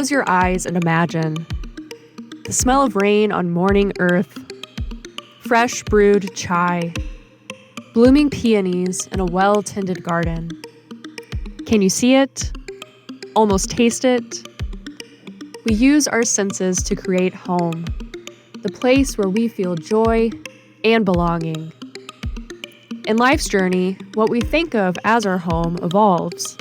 Close your eyes and imagine the smell of rain on morning earth, fresh brewed chai, blooming peonies in a well-tended garden. Can you see it? Almost taste it? We use our senses to create home, the place where we feel joy and belonging. In life's journey, what we think of as our home evolves.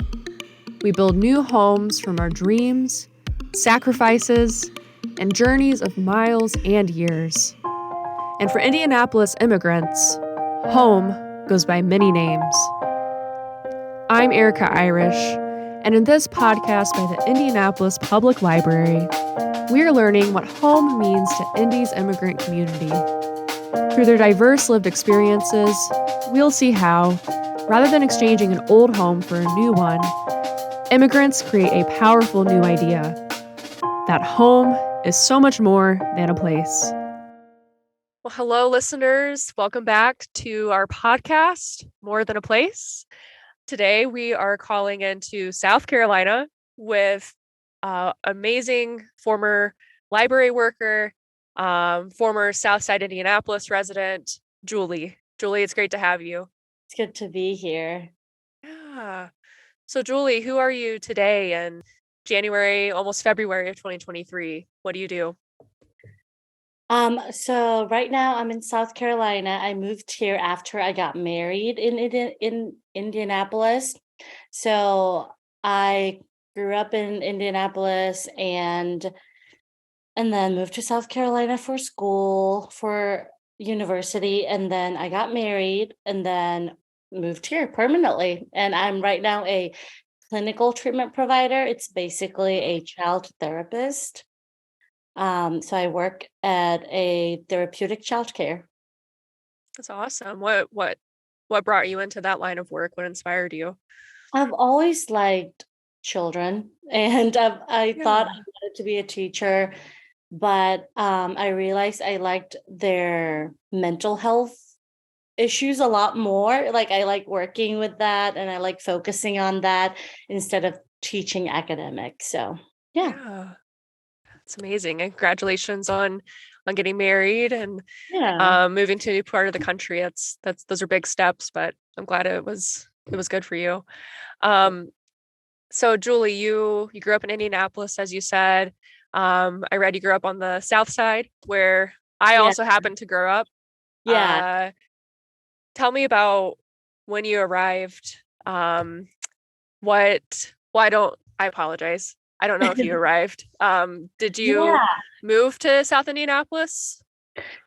We build new homes from our dreams, sacrifices, and journeys of miles and years. And for Indianapolis immigrants, home goes by many names. I'm Erica Irish, and in this podcast by the Indianapolis Public Library, we're learning what home means to Indy's immigrant community. Through their diverse lived experiences, we'll see how, rather than exchanging an old home for a new one, immigrants create a powerful new idea, that home is so much more than a place. Well, hello, listeners. Welcome back to our podcast, More Than a Place. Today, we are calling into South Carolina with amazing former library worker, former Southside Indianapolis resident, Jully. Jully, it's great to have you. It's good to be here. Yeah. So, Jully, who are you today in January, almost February of 2023? What do you do? So right now I'm in South Carolina. I moved here after I got married in Indianapolis. So I grew up in Indianapolis and then moved to South Carolina for school, for university, and then I got married and then moved here permanently. And I'm right now a clinical treatment provider. It's basically a child therapist. So I work at a therapeutic childcare. That's awesome. What brought you into that line of work? What inspired you? I've always liked children, and I thought I wanted to be a teacher, but I realized I liked their mental health issues a lot more. Like I like working with that, and I like focusing on that instead of teaching academics. So yeah. It's amazing. And congratulations on getting married and moving to a new part of the country. Those are big steps, but I'm glad it was good for you. So Jully, you grew up in Indianapolis, as you said. I read you grew up on the South Side, where I also happened to grow up. Yeah. Tell me about when you arrived. I apologize. I don't know if you arrived. Did you move to South Indianapolis?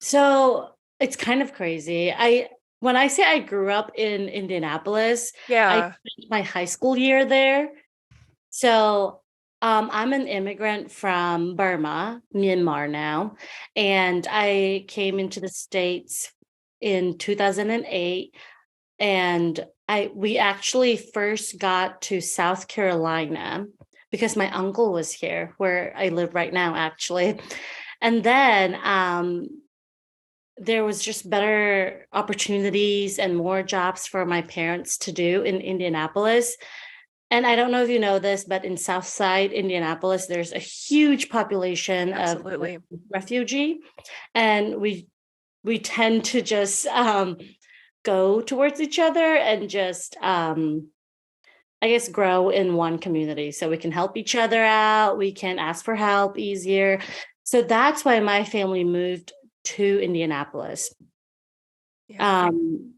So it's kind of crazy. When I say I grew up in Indianapolis, I spent my high school year there. So I'm an immigrant from Burma, Myanmar now, and I came into the States in 2008, and we actually first got to South Carolina because my uncle was here, where I live right now, actually. And then there was just better opportunities and more jobs for my parents to do in Indianapolis. And I don't know if you know this, but in Southside Indianapolis, there's a huge population of refugee. And we tend to just go towards each other and just I guess grow in one community so we can help each other out. We can ask for help easier. So that's why my family moved to Indianapolis. And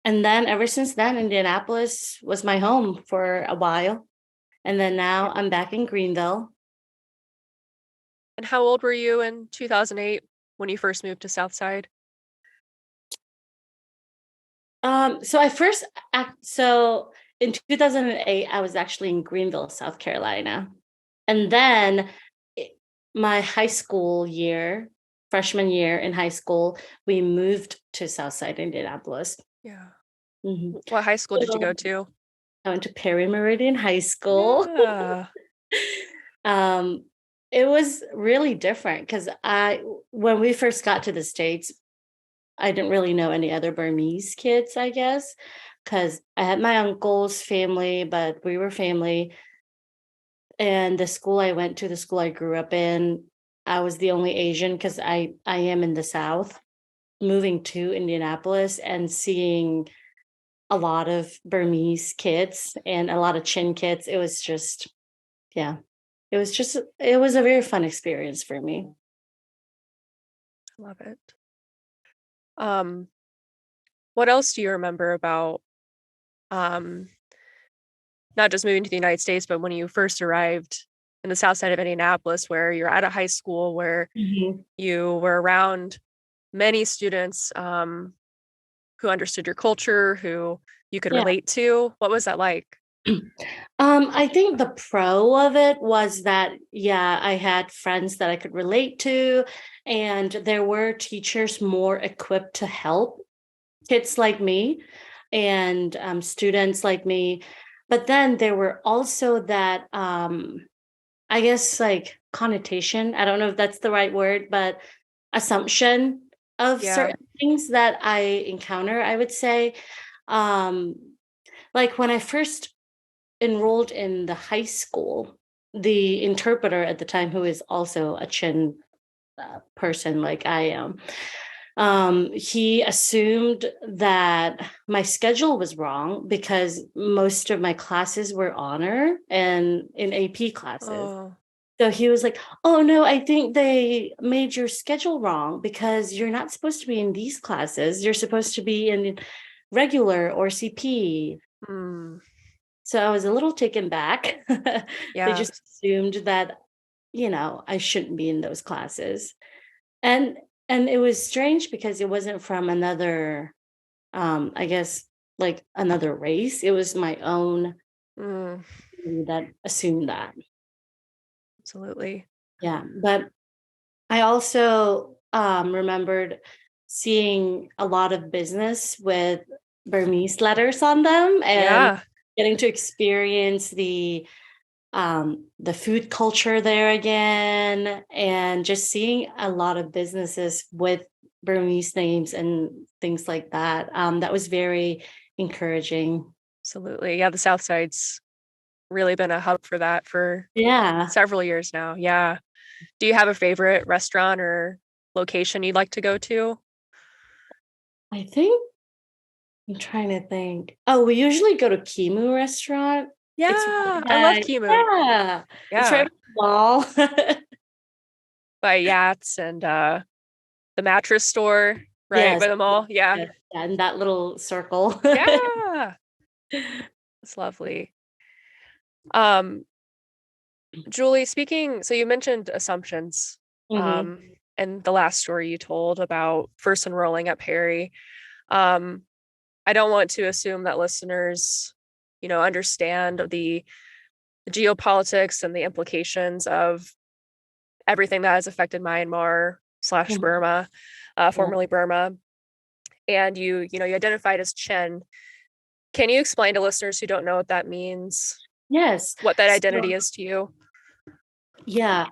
then ever since then, Indianapolis was my home for a while. And then now I'm back in Greenville. And how old were you in 2008 when you first moved to Southside? So in 2008, I was actually in Greenville, South Carolina. And then my high school year, freshman year in high school, we moved to Southside Indianapolis. Yeah. Mm-hmm. What high school did you go to? I went to Perry Meridian High School. Yeah. It was really different because when we first got to the States, I didn't really know any other Burmese kids, I guess, because I had my uncle's family, but we were family. And the school I went to, the school I grew up in, I was the only Asian because I am in the South. Moving to Indianapolis and seeing a lot of Burmese kids and a lot of Chin kids, it was just, yeah, it was a very fun experience for me. Love it. What else do you remember about um, not just moving to the United States, but when you first arrived in the south side of Indianapolis, where you're at a high school where you were around many students who understood your culture, who you could Yeah. relate to? What was that like? I think the pro of it was that, yeah, I had friends that I could relate to, and there were teachers more equipped to help kids like me and students like me. But then there were also that, I guess, like connotation. I don't know if that's the right word, but assumption of Yeah. certain things that I encounter, I would say. Um, like when I first enrolled in the high school, the interpreter at the time, who is also a Chin person like I am, he assumed that my schedule was wrong because most of my classes were honor and in AP classes. Oh. So he was like, "Oh no, I think they made your schedule wrong because you're not supposed to be in these classes. You're supposed to be in regular or CP." Mm. So I was a little taken back. They Yeah. just assumed that, I shouldn't be in those classes. And and it was strange because it wasn't from another, I guess, like another race. It was my own Mm. that assumed that. Absolutely. Yeah. But I also remembered seeing a lot of business with Burmese letters on them and Yeah. getting to experience the food culture there again, and just seeing a lot of businesses with Burmese names and things like that. That was very encouraging. Absolutely. Yeah. The South Side's really been a hub for that for Yeah, several years now. Yeah. Do you have a favorite restaurant or location you'd like to go to? I think I'm trying to think. Oh, we usually go to Kimu restaurant. It's Yeah, I love right Kimu. yeah, it's right Yeah, by the mall. by Yats and the mattress store, right Yes, by the mall. Yeah, yeah, yeah, in that little circle. yeah, it's lovely. Um, Julie, speaking, so you mentioned assumptions, Hmm. and the last story you told about first enrolling at Perry. Um, I don't want to assume that listeners, understand the geopolitics and the implications of everything that has affected Myanmar slash Burma, Yeah. formerly Burma. And you identified as Chen. Can you explain to listeners who don't know what that means, Yes. what that So, identity is to you? yeah,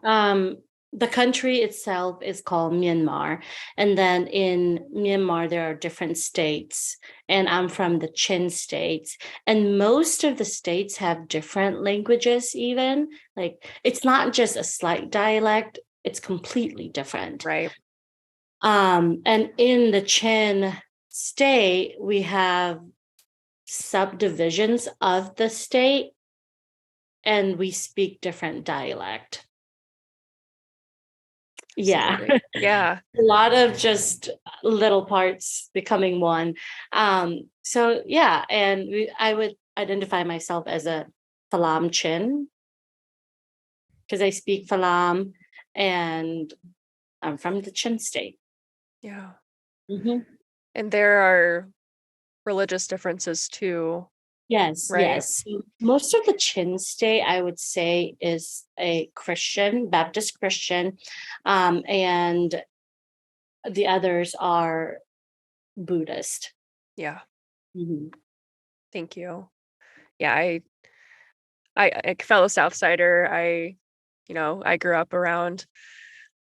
the country itself is called Myanmar. And then in Myanmar, there are different states. And I'm from the Chin states. And most of the states have different languages, even. Like, it's not just a slight dialect, it's completely different. Right. And in the Chin state, we have subdivisions of the state, and we speak different dialect. Yeah. Absolutely. Yeah. A lot of just little parts becoming one. So yeah, and I would identify myself as a Falam Chin because I speak Falam, and I'm from the Chin state. Yeah. Hmm. And there are religious differences too, Yes, right? yes. Most of the Chin state, I would say, is a Christian, Baptist Christian, and the others are Buddhist. Yeah. Mhm. Thank you. Yeah, I a fellow Southsider, I grew up around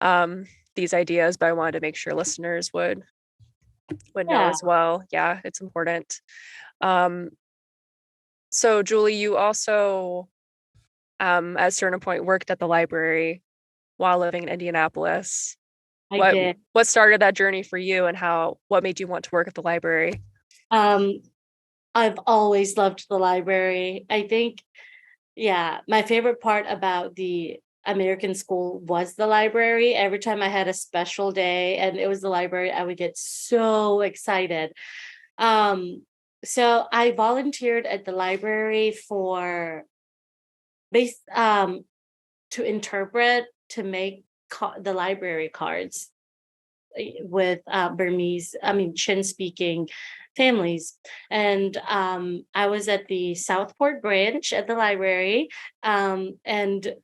um these ideas, but I wanted to make sure listeners would know Yeah. as well. Yeah, it's important. Um, so Julie, you also at a certain point worked at the library while living in Indianapolis. I did. What started that journey for you, and what made you want to work at the library? I've always loved the library. I think, yeah, my favorite part about the American school was the library. Every time I had a special day and it was the library, I would get so excited. So I volunteered at the library for to interpret, to make the library cards with Chin speaking families. And I was at the Southport branch at the library. And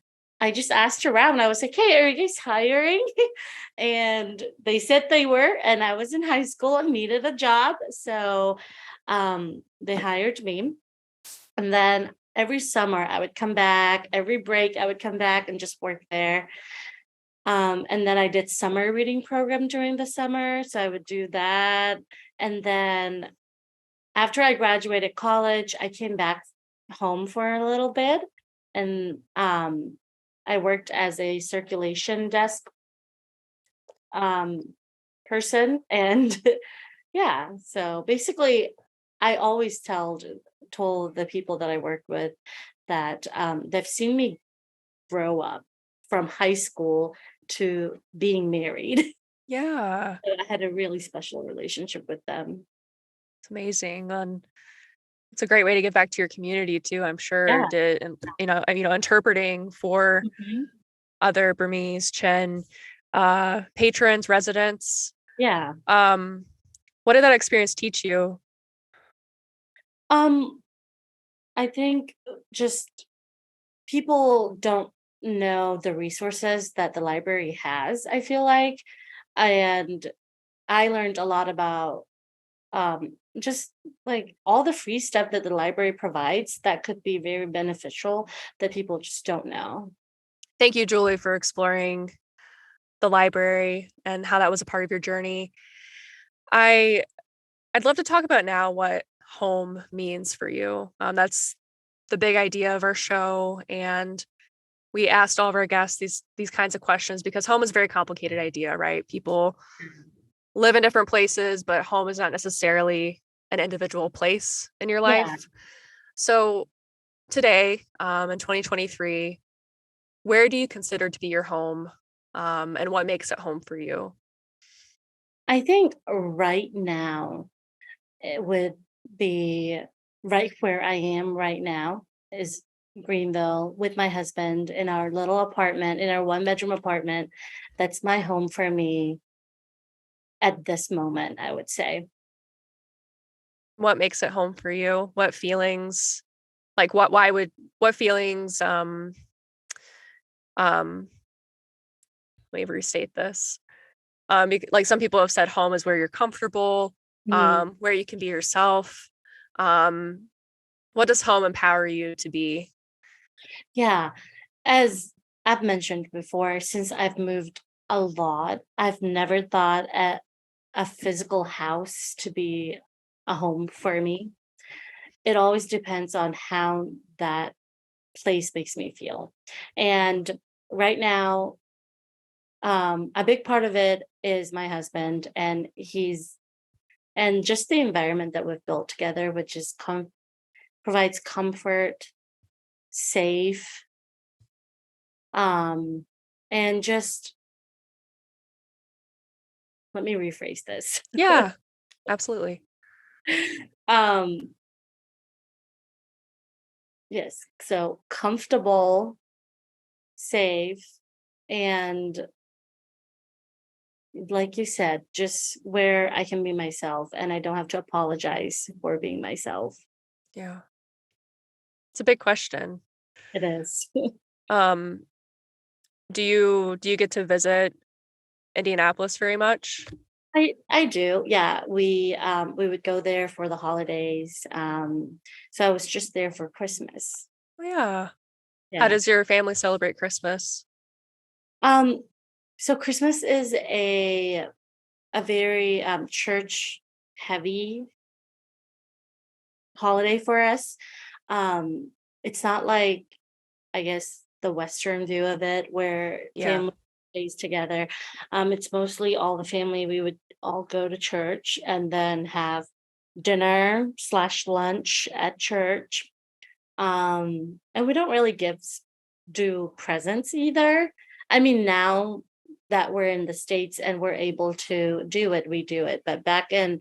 I just asked around. I was like, hey, are you guys hiring? And they said they were. And I was in high school and needed a job. So they hired me. And then every summer I would come back, every break I would come back and just work there. And then I did summer reading program during the summer. So I would do that. And then after I graduated college, I came back home for a little bit. And I worked as a circulation desk person. And yeah, so basically I always told the people that I work with that they've seen me grow up from high school to being married. Yeah, So I had a really special relationship with them. it's amazing, and it's a great way to give back to your community too. I'm sure Yeah. and interpreting for Mhm. other Burmese Chin patrons, residents. Yeah. What did that experience teach you? Um, I think just people don't know the resources that the library has, I feel like. And I learned a lot about just like all the free stuff that the library provides that could be very beneficial that people just don't know. Thank you, Julie, for exploring the library and how that was a part of your journey. I'd love to talk about now what home means for you. That's the big idea of our show, and we asked all of our guests these kinds of questions because home is a very complicated idea, right? People live in different places, but home is not necessarily an individual place in your Yeah. life. So today, in 2023, where do you consider to be your home, and what makes it home for you? I think right now it would be right where I am right now is Greenville with my husband in our little apartment, in our one bedroom apartment. That's my home for me at this moment, I would say. What makes it home for you? What feelings? Like what feelings? Um, Let me restate this. Like some people have said, home is where you're comfortable, Mhm. where you can be yourself. Um, what does home empower you to be? Yeah. As I've mentioned before, since I've moved a lot, I've never thought a physical house to be a home for me. It always depends on how that place makes me feel. And right now, a big part of it is my husband, and and just the environment that we've built together, which is provides comfort, safe, um, and just let me rephrase this. Yeah, absolutely. um, yes, so comfortable, safe, and like you said, just where I can be myself and I don't have to apologize for being myself. Yeah, it's a big question. It is. Um, do you get to visit Indianapolis very much? I do. Yeah, we would go there for the holidays. So I was just there for Christmas. Oh, yeah. How Yeah. does your family celebrate Christmas? Um so Christmas is a very church heavy holiday for us. It's not like I guess, the Western view of it, where family stays together. It's mostly all the family. We would all go to church and then have dinner/lunch at church. And we don't really do presents either. I mean, now that we're in the States and we're able to do it, we do it. But back in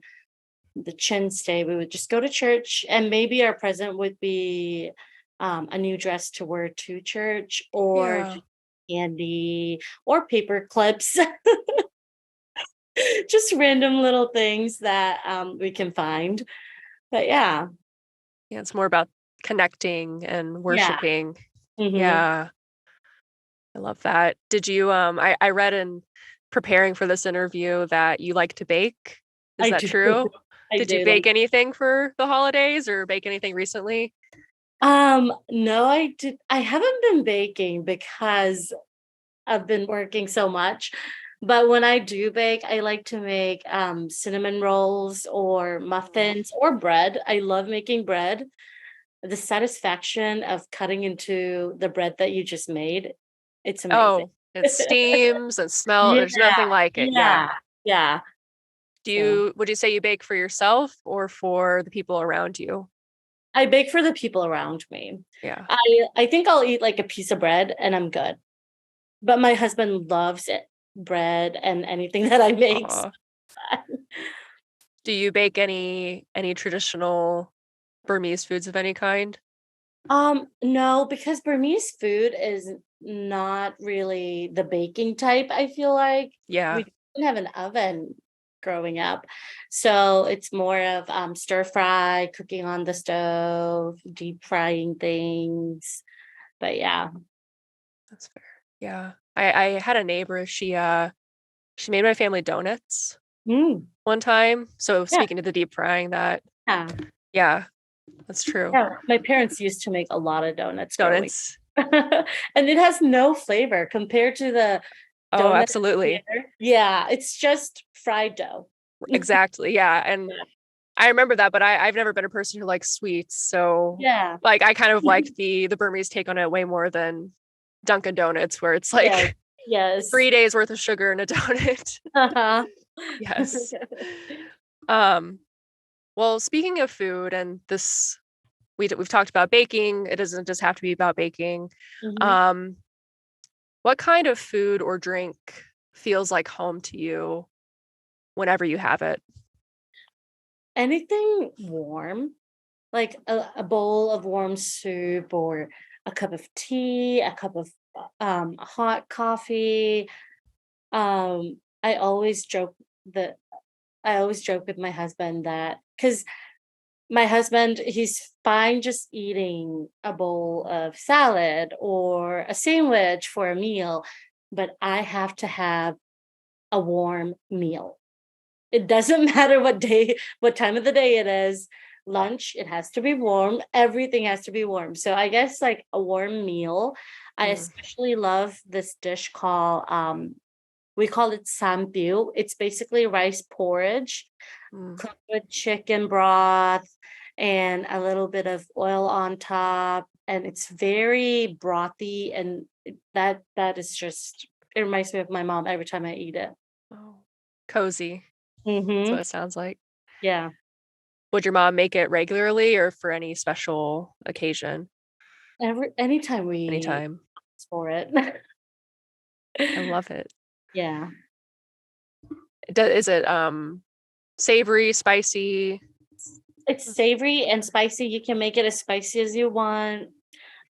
the Chin State, we would just go to church, and maybe our present would be a new dress to wear to church, or just candy or paper clips. Just random little things that we can find. But yeah. Yeah, it's more about connecting and worshiping. Mhm. Yeah. I love that. Did you I read in preparing for this interview that you like to bake. Is I that do. true? I Did you do. bake anything for the holidays or bake anything recently? No, I haven't been baking because I've been working so much. But when I do bake, I like to make cinnamon rolls or muffins or bread. I love making bread. The satisfaction of cutting into the bread that you just made, it's amazing. Oh, it steams and smell. Yeah, There's nothing like it. Yeah. yeah. So Would you say you bake for yourself or for the people around you? I bake for the people around me. Yeah. I think I'll eat like a piece of bread and I'm good. But my husband loves it, bread and anything that I make. Aw. Do you bake any traditional Burmese foods of any kind? No, because Burmese food is not really the baking type, I feel like. Yeah. We didn't have an oven growing up. So it's more of stir fry, cooking on the stove, deep frying things. But yeah. That's fair. Yeah. I had a neighbor, she made my family donuts Mm, one time. So yeah. speaking to the deep frying that, Yeah. yeah, that's true. Yeah. My parents used to make a lot of donuts growing Donuts. and it has no flavor compared to the Oh, donuts absolutely. here. Yeah, it's just fried dough. Exactly. Yeah. And I remember that, but I've never been a person who likes sweets. So Yeah. like I kind of liked the Burmese take on it way more than Dunkin' Donuts, where it's Yes. like Yes. 3 days worth of sugar in a donut. Uh-huh. Yes. Well, speaking of food and this, we've talked about baking. It doesn't just have to be about baking. Mhm. Um, what kind of food or drink feels like home to you whenever you have it? Anything warm, like a bowl of warm soup or a cup of tea, a cup of hot coffee. I always joke that I always joke with my husband that because my husband, he's fine just eating a bowl of salad or a sandwich for a meal, but I have to have a warm meal. It doesn't matter what time of the day it is. Lunch, it has to be warm. Everything has to be warm. So I guess like a warm meal. I especially love this dish called we call it sampiu. It's basically rice porridge cooked with chicken broth and a little bit of oil on top. And it's very brothy, and that is just, it reminds me of my mom every time I eat it. Oh, cozy. That's what Mm-hmm. it sounds like. Yeah. Would your mom make it regularly or for any special occasion? Anytime we Anytime. ask for it. I love it. Yeah. Is it savory, spicy? It's savory and spicy. You can make it as spicy as you want,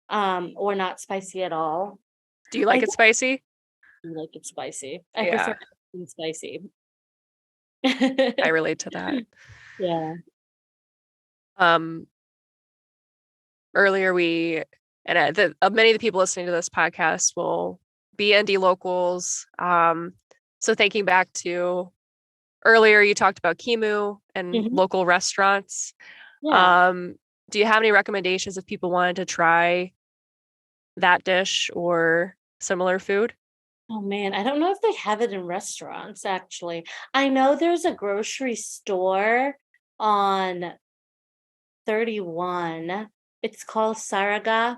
or not spicy at all. Do you I like it spicy? do like it spicy. I Yeah, prefer it spicy. I relate to that. Yeah. Um, Earlier many of the people listening to this podcast will be Indy locals. So thinking back to earlier, you talked about Kimu and Mhm. local restaurants. Yeah. Do you have any recommendations if people wanted to try that dish or similar food? Oh man, I don't know if they have it in restaurants actually. I know there's a grocery store on 31. It's called Saraga.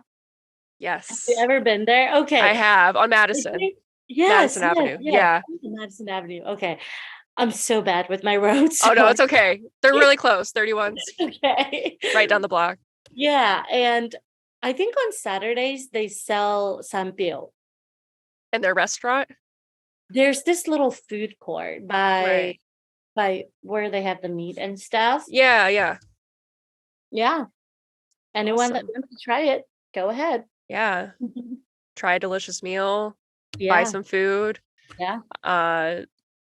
Yes. Have you ever been there? Okay. I have, on Madison. Yes. Madison Avenue. Yeah. Madison Avenue. Okay. I'm so bad with my roads. Oh, no, it's okay. They're really close. 31's Okay. right down the block. Yeah. And I think on Saturdays they sell sampio. And their restaurant? There's this little food court by where they have the meat and stuff. Yeah, yeah. Yeah. Anyone that wants to try it, go ahead. Yeah. Try a delicious meal. Yeah. Buy some food. Yeah.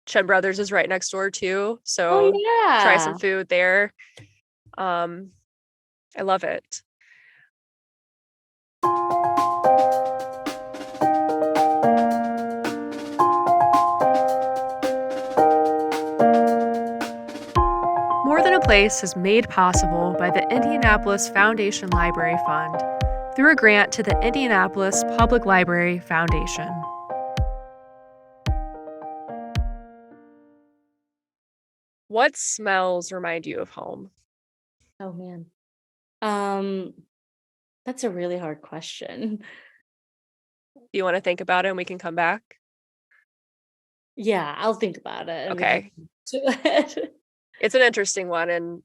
Chen Brothers is right next door too. So try some food there. I love it. More Than a Place is made possible by the Indianapolis Foundation Library Fund through a grant to the Indianapolis Public Library Foundation. What smells remind you of home? Oh man. That's a really hard question. Do you want to think about it and we can come back? Yeah, I'll think about it. Okay. It's an interesting one, and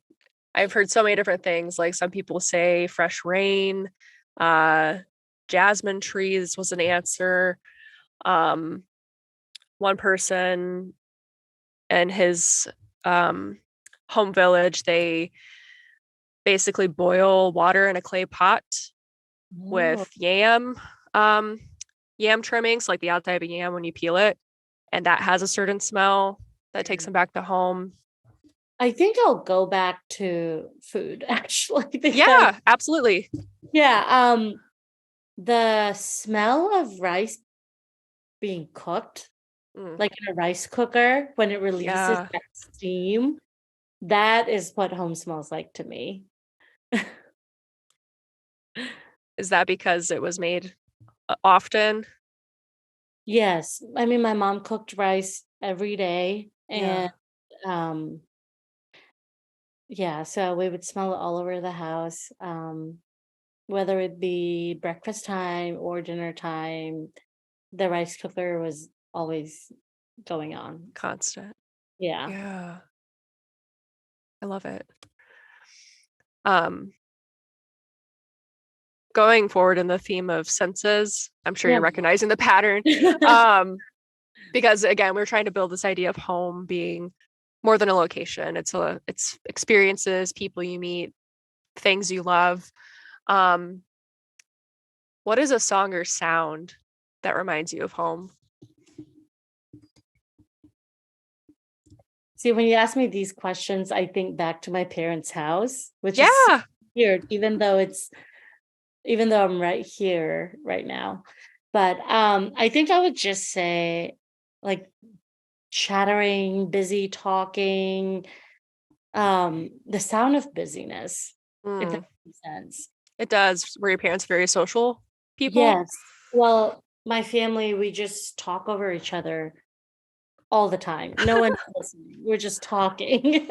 I've heard so many different things. Like some people say fresh rain, jasmine trees was an answer. One person in his home village, they basically boil water in a clay pot with yam trimmings, like the outside of a yam when you peel it, and that has a certain smell that takes them back to home. I think I'll go back to food actually. Yeah, absolutely. Yeah. The smell of rice being cooked, like in a rice cooker, when it releases that steam, that is what home smells like to me. Is that because it was made often? Yes. I mean, my mom cooked rice every day, and so we would smell it all over the house, whether it be breakfast time or dinner time. The rice cooker was always going on. Constant. Yeah. I love it. Going forward in the theme of senses, I'm sure you're recognizing the pattern. Because again, we're trying to build this idea of home being more than a location. It's experiences, people you meet, things you love. What is a song or sound that reminds you of home? See, when you ask me these questions, I think back to my parents' house, which is weird, even though I'm right here right now. But I think I would just say like chattering, busy talking, the sound of busyness, if that makes sense. It does. Were your parents very social people? Yes. Well, my family, we just talk over each other all the time. No one's listening. We're just talking.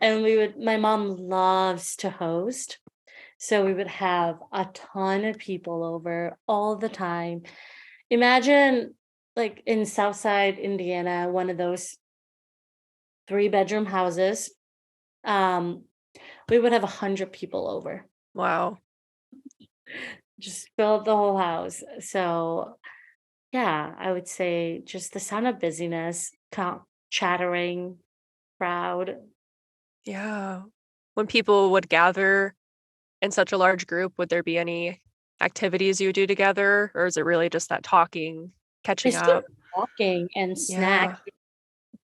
And my mom loves to host. So we would have a ton of people over all the time. Imagine like in Southside, Indiana, one of those 3-bedroom houses. We would have 100 people over. Wow. Just filled the whole house. So yeah, I would say just the sound of busyness, chattering, crowd. Yeah. When people would gather in such a large group, would there be any activities you do together, or is it really just that talking, catching up? Talking and snack.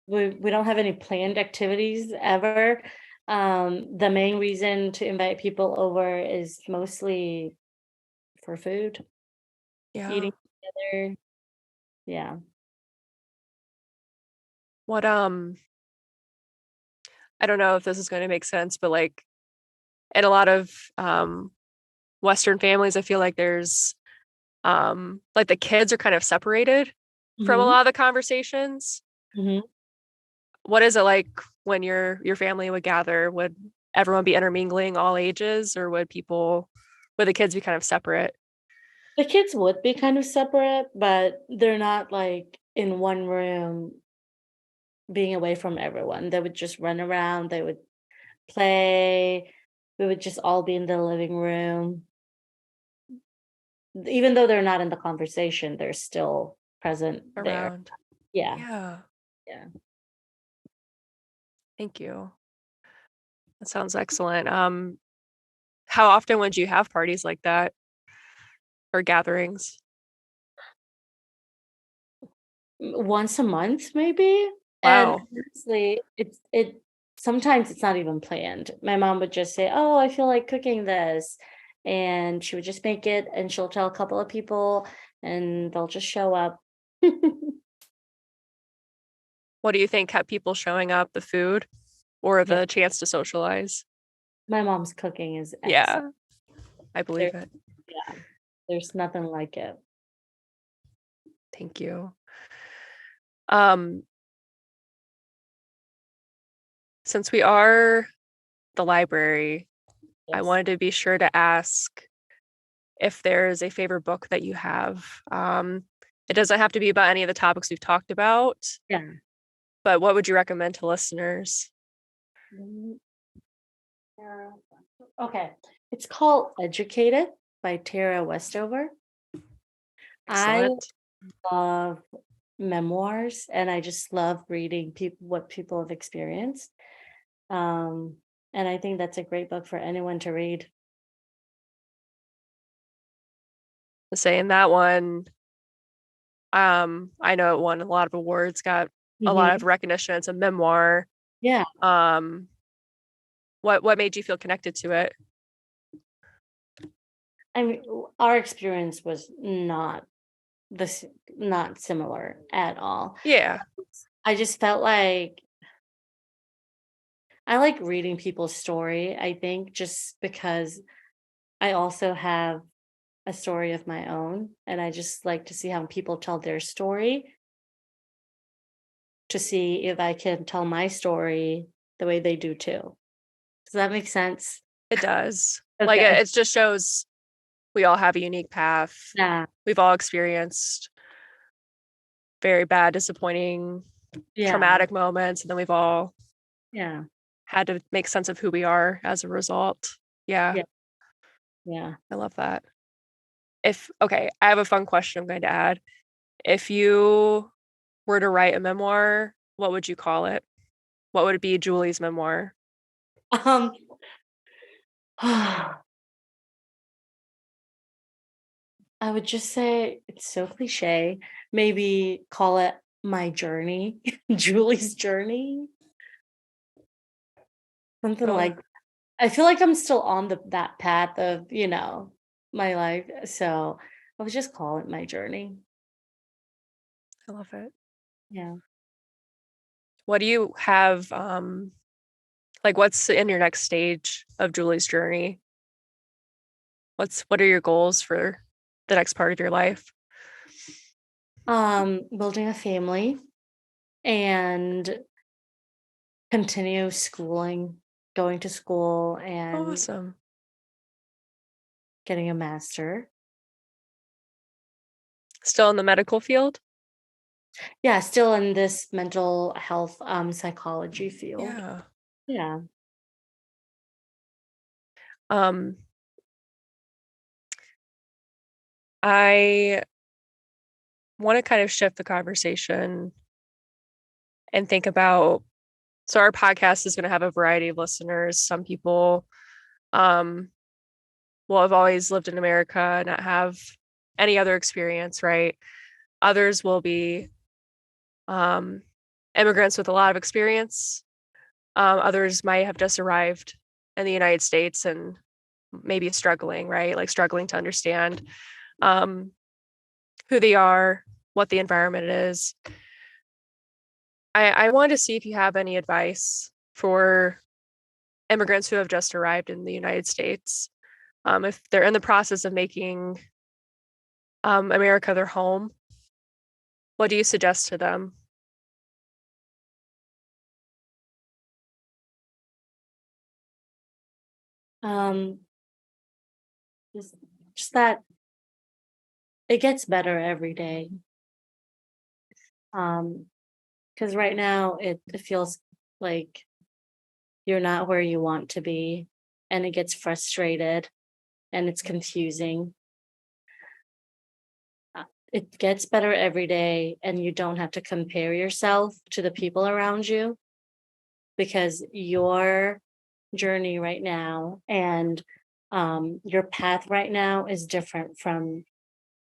We don't have any planned activities ever. The main reason to invite people over is mostly for food. Eating together. Yeah. What I don't know if this is going to make sense, but like in a lot of Western families, I feel like there's like the kids are kind of separated from a lot of the conversations. What is it like when your family would gather? Would everyone be intermingling all ages, or would the kids be kind of separate? The kids would be kind of separate, but they're not like in one room being away from everyone. They would just run around, they would play, we would just all be in the living room. Even though they're not in the conversation, they're still present there. Around. Yeah. Yeah. Yeah. Thank you. That sounds excellent. How often would you have parties like that or gatherings? Once a month, maybe. And Wow. honestly, it sometimes it's not even planned. My mom would just say, "Oh, I feel like cooking this." And she would just make it and she'll tell a couple of people and they'll just show up. What do you think kept people showing up? The food or Yeah. the chance to socialize? My mom's cooking is excellent. Yeah, I believe There, it. yeah, there's nothing like it. Thank you. Um, since we are the library, I Yes. wanted to be sure to ask if there's a favorite book that you have. It doesn't have to be about any of the topics we've talked about, Yeah. but what would you recommend to listeners? Mm, yeah. Okay. It's called Educated by Tara Westover. I Excellent. love memoirs and I just love reading what people have experienced. Um, and I think that's a great book for anyone to read. Saying that one, I know it won a lot of awards, got a lot of Mhm. recognition. It's a memoir. Yeah. Um, what made you feel connected to it? I mean, our experience was this not similar at all. Yeah. I just felt like I like reading people's story, I think, just because I also have a story of my own and I just like to see how people tell their story to see if I can tell my story the way they do too. Does that make sense? It does. Like Okay. it just shows we all have a unique path. Yeah. We've all experienced very bad, disappointing, Yeah. traumatic moments, and then we've all Yeah. had to make sense of who we are as a result. Yeah, Yeah. Yeah. I love that. Okay, I have a fun question I'm going to add. If you were to write a memoir, what would you call it? What would it be Jully's memoir? Um I would just say it's so cliche. Maybe call it my journey, Julie's journey, something Oh, like I feel like I'm still on that path of, my life. So I would just call it my journey. I love it. Yeah. What do you have like what's in your next stage of Jully's journey? What are your goals for the next part of your life? Building a family and continue schooling, going to school and Awesome. getting a master. Still in the medical field? Yeah, still in this mental health psychology field. Yeah. Yeah. Um, I want to kind of shift the conversation and think about so our podcast is going to have a variety of listeners. Some people um will have always lived in America and not have any other experience, right? Others will be um immigrants with a lot of experience. Others might have just arrived in the United States and maybe struggling, right? Like struggling to understand um who they are, what the environment is. I wanted to see if you have any advice for immigrants who have just arrived in the United States. If they're in the process of making America their home, what do you suggest to them? Um just just that it gets better every day. Because right now it feels like you're not where you want to be, and it gets frustrated and it's confusing. It gets better every day, and you don't have to compare yourself to the people around you, because your journey right now and your path right now is different from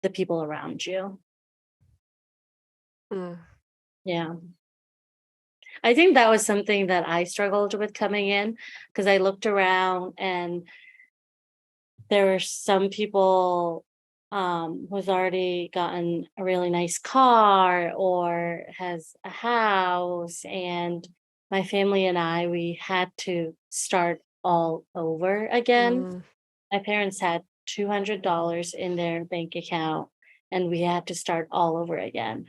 the people around you. Mm. Yeah. I think that was something that I struggled with coming in, because I looked around and there were some people who's already gotten a really nice car or has a house, and my family and we had to start all over again. Mm. My parents had $200 in their bank account, and we had to start all over again.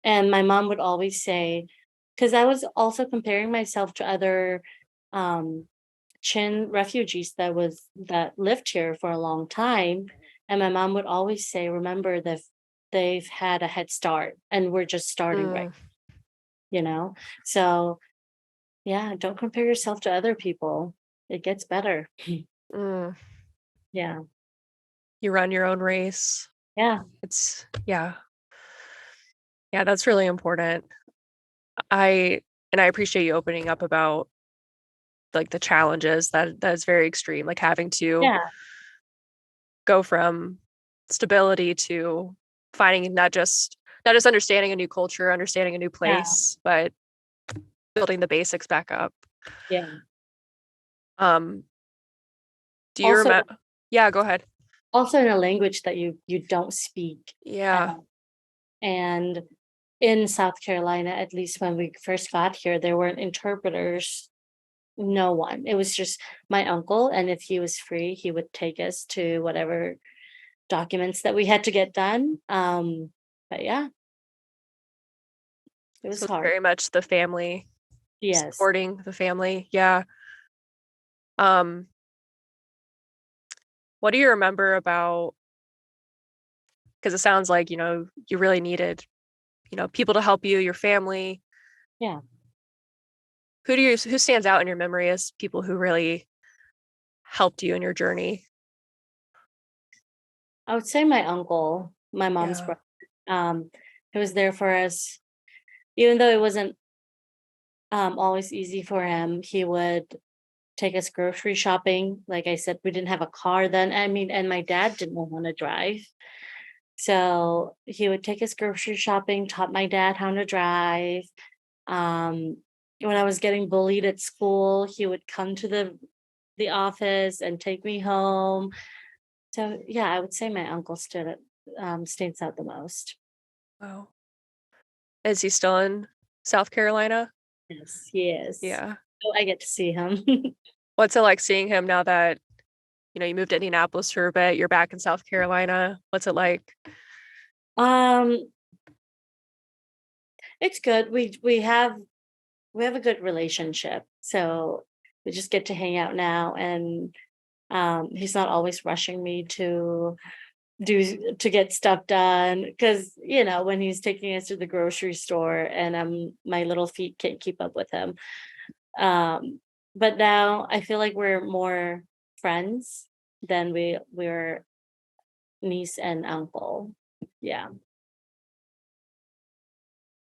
And my mom would always say, because I was also comparing myself to other Chin refugees that lived here for a long time, and my mom would always say, remember that they've had a head start and we're just starting right, you know. So yeah, don't compare yourself to other people, it gets better. Mm. Yeah. You run your own race. Yeah. It's yeah, that's really important. I appreciate you opening up about like the challenges that's very extreme, like having to Yeah. go from stability to finding not just understanding a new culture, understanding a new place, but building the basics back up. Yeah. Do you remember? Yeah, go ahead. Also in a language that you don't speak. Yeah. And in South Carolina, at least when we first got here, there weren't interpreters. No one. It was just my uncle, and if he was free, he would take us to whatever documents that we had to get done. But yeah, it was So it's hard. very much the family, Yes. supporting the family. Yeah. What do you remember about, because it sounds like, you really needed, people to help you, your family. Yeah. Who stands out in your memory as people who really helped you in your journey? I would say my uncle, my mom's Yeah. brother. He was there for us, even though it wasn't always easy for him. He would take us grocery shopping. Like I said, we didn't have a car then. I mean, and my dad didn't want to drive. So he would take us grocery shopping, taught my dad how to drive. When I was getting bullied at school, he would come to the office and take me home. So yeah, I would say my uncle stands out the most. Wow. Is he still in South Carolina? Yes, he is. Yeah. So I get to see him. What's it like seeing him now that, you moved to Indianapolis for a bit, you're back in South Carolina? What's it like? It's good. We have a good relationship. So we just get to hang out now, and he's not always rushing me to get stuff done, because when he's taking us to the grocery store, and my little feet can't keep up with him. But now I feel like we're more friends than we're niece and uncle. Yeah.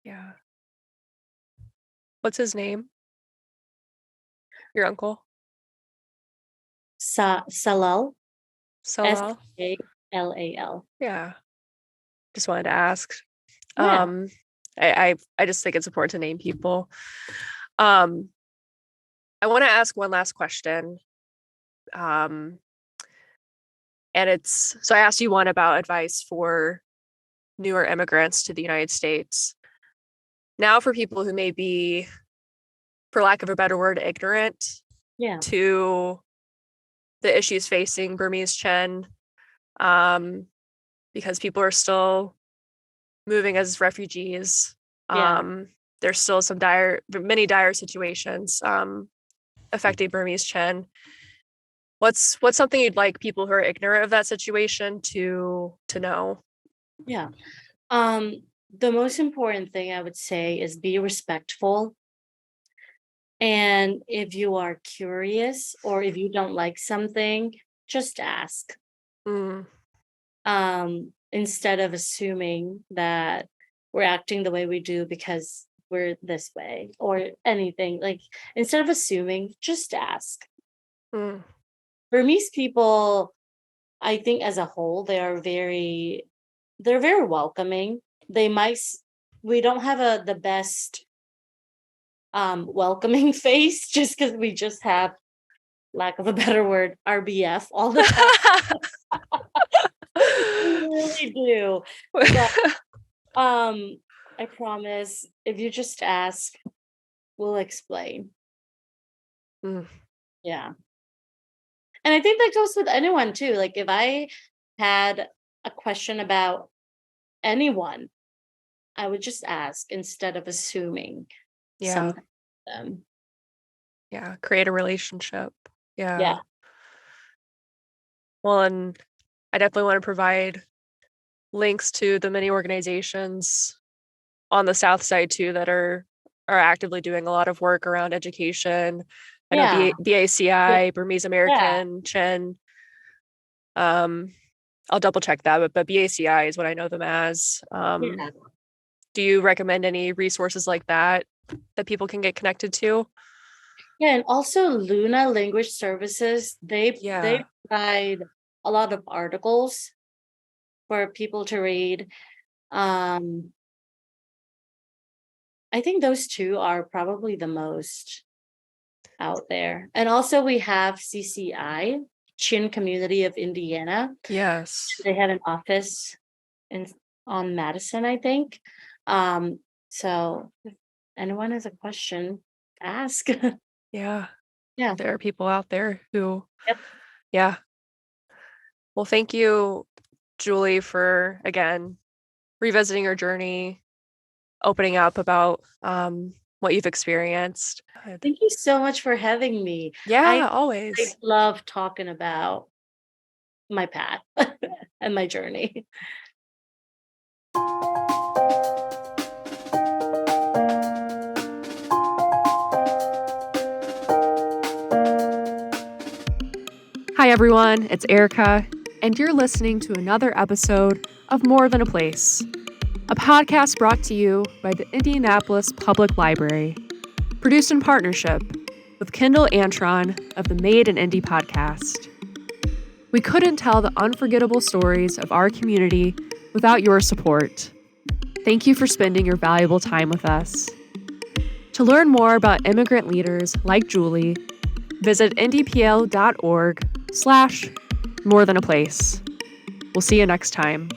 Yeah. What's his name? Your uncle? Salal. Salal? Salal. Yeah. Just wanted to ask. Yeah. I just think it's important to name people. I want to ask one last question. And so I asked you one about advice for newer immigrants to the United States. Now, for people who may be, for lack of a better word, ignorant to the issues facing Burmese Chen, because people are still moving as refugees. There's still many dire situations affecting Burmese Chen. What's something you'd like people who are ignorant of that situation to know? Yeah. The most important thing I would say is be respectful. And if you are curious or if you don't like something, just ask. Mm, Instead of assuming that we're acting the way we do because we're this way or anything. Like, instead of assuming, just ask. mm, Burmese people, I think as a whole, they're very welcoming. They might we don't have the best welcoming face, just because we just have, lack of a better word, RBF all the time. We really do. But I promise, if you just ask, we'll explain. Mm, Yeah. And I think that goes with anyone too. Like, if I had a question about anyone, I would just ask instead of assuming yeah. something from them. Yeah. Create a relationship. Yeah. Yeah. Well, and I definitely want to provide links to the many organizations on the South Side too that are actively doing a lot of work around education. I know Yeah. BACI, Burmese American, Chin. I'll double check that, but BACI is what I know them as. Yeah. Do you recommend any resources like that people can get connected to? Yeah, and also Luna Language Services, they Yeah. provide a lot of articles for people to read. I think those two are probably the most out there. And also we have CCI, Chin Community of Indiana. Yes. They have an office on Madison, I think. So if anyone has a question, ask. Yeah. Yeah. There are people out there who, Yep. yeah. Well, thank you, Jully, for, again, revisiting your journey, opening up about what you've experienced. Thank you so much for having me. Yeah, I always. love talking about my path and my journey. Hi, everyone. It's Erica, and you're listening to another episode of More Than a Place, a podcast brought to you by the Indianapolis Public Library, produced in partnership with Kendall Antron of the Made in Indy podcast. We couldn't tell the unforgettable stories of our community without your support. Thank you for spending your valuable time with us. To learn more about immigrant leaders like Jully, visit IndyPL.org/morethanAplace. We'll see you next time.